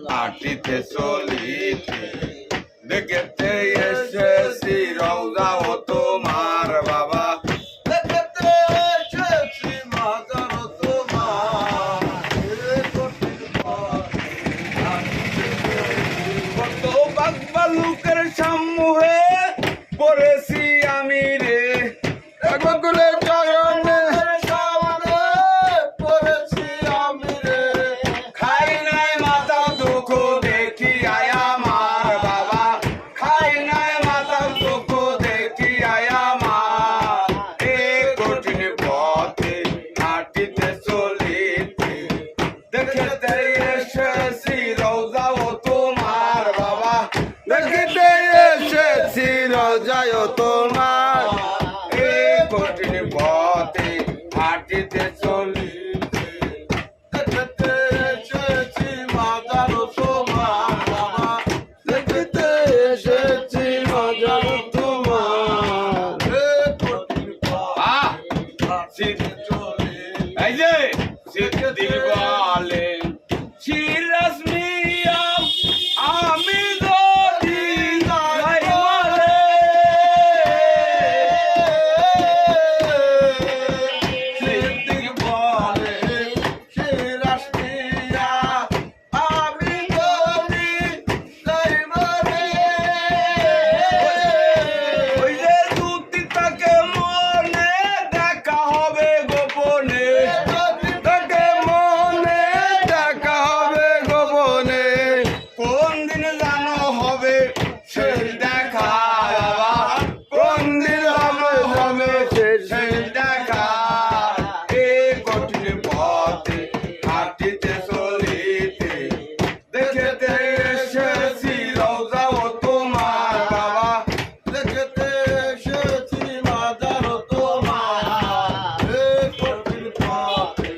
মাটিতে চলিতে দেখতে এসেছি রওজা ও তোমার বাবা, দেখতে এসেছি মাজার ও তোমার। কত বাকবালুকের সম্মুখে পড়েছি আমি রে, একবারের চরণে সামনে পড়েছি আমি রে। খাই নাই মাথা দুঃখ দেখি আয়া মার বাবা, খাই নাই মাথা দুঃখ দেখি আয়া মার। এ কঠিন পথে হাঁটিতে চলিতে দেখতে এসেছি রওজা ও তোমার বাবা, দেখতে এসেছি রওজা ও তোমার। এ কঠিন পথে হাঁটিতে চলিতে দেখতে এসেছি মাজার ও তোমার বাবা, দেখতে এসেছি মাজার ও তোমার। এ কঠিন পথে হাঁটিতে চলিতে এই যে সিদ্দিক বলেন সিরাজ মিয়া আমি যদি যাই মরে, সিদ্দিক বলেন সিরাজ মিয়া আমি যদি যাই মরে। ওই যে দুটি তাকে মনে দেখা হবে গোপনে, তাকে মনে দেখা হবে গোপনে। কোন দিন জানো হবে সেই দেখা বাবা, কোন দিন হবে সেই দেখা। এ কঠিন পথে হাঁটিতে চলিতে দেখতে এসেছি রওজা ও তোমার বাবা, দেখতে এসেছি মাজার ও তোমার। এ কঠিন পথে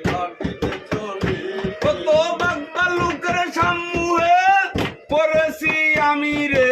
হাঁটিতে চলিতে কত বাকবালুকের সম্মুখে পড়েছি আমি রে,